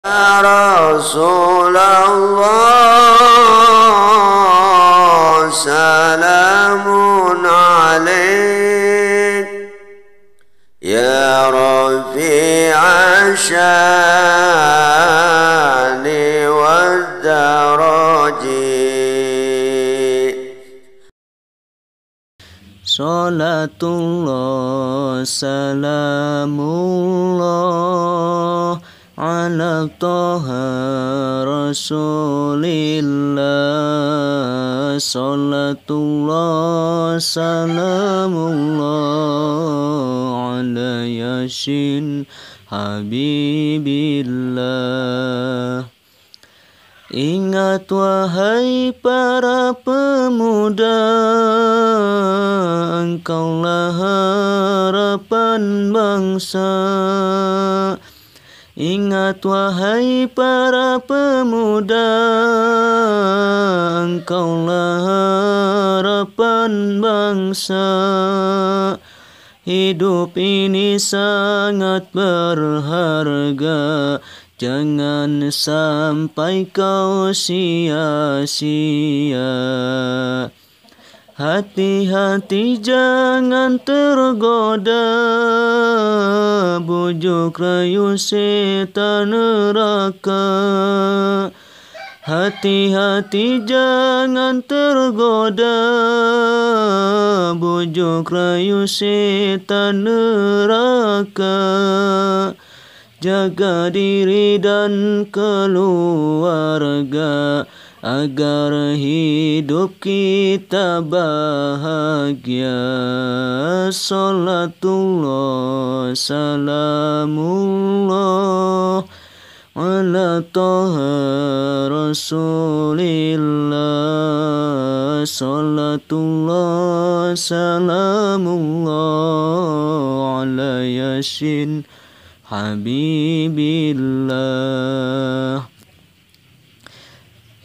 Rasulullah salamun alaik ya rafi'a syani wad daraji. Salatullah salamullah ala Taha Rasulillah. Salatullah salamullah ala Yasin Habibillah. Ingat wahai para pemuda, engkaulah harapan bangsa. Ingat wahai para pemuda, engkaulah harapan bangsa. Hidup ini sangat berharga, jangan sampai kau sia-sia. Hati-hati jangan tergoda, bujuk rayu setan neraka. Hati-hati jangan tergoda, bujuk rayu setan neraka. Jaga diri dan keluarga agar hidup kita bahagia. Salatullah salamullah ala Taha Rasulillah. Salatullah salamullah ala Yasin Habibillah.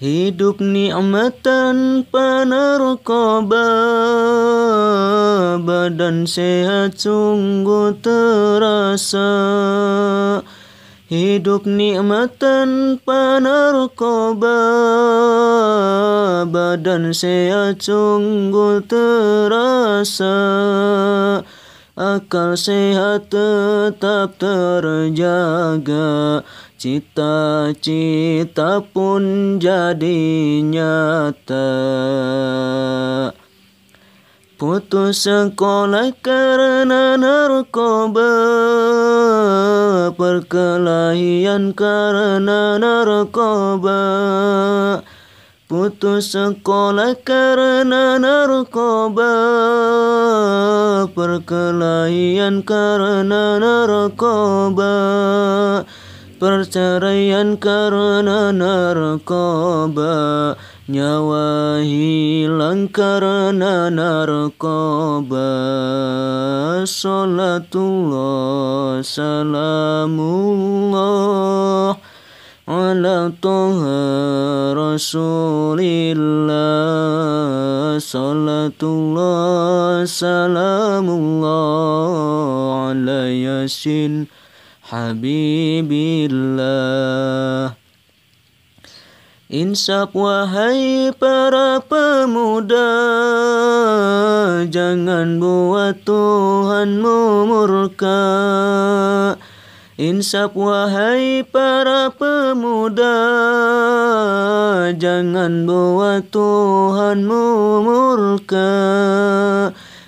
Hidup nikmat tanpa narkoba, badan sehat sungguh terasa. Hidup nikmat tanpa narkoba, badan sehat sungguh terasa. Akal sehat tetap terjaga, cita-cita pun jadi nyata. Putus sekolah karena narkoba, perkelahian karena narkoba. Putus sekolah karena narkoba, perkelahian karena narkoba. Perceraian karena narkoba, nyawa hilang karena narkoba. Salatullah salamullah ala Taha Rasulillah. Salatullah salamullah ala Yasin Habibillah. Insaf wahai para pemuda, jangan buat Tuhanmu murka. Insaf wahai para pemuda, jangan buat Tuhanmu murka.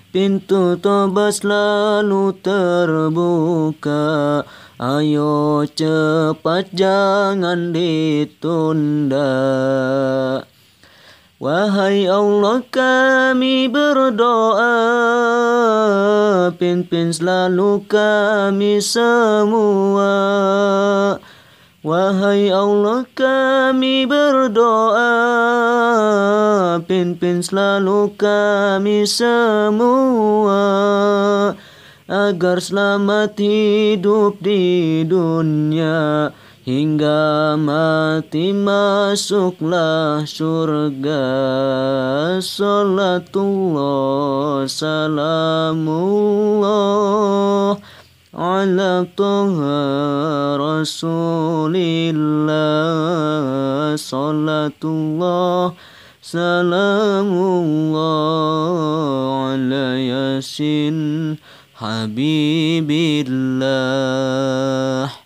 Pintu tobat selalu terbuka, ayo cepat jangan ditunda. Wahai Allah kami berdoa, pimpin selalu kami semua. Wahai Allah kami berdoa, pimpin selalu kami semua. Agar selamat hidup di dunia, hingga mati masuklah surga. Salatullah salamullah على طه رسول الله صلاة الله سلام الله على ياسين حبيب الله.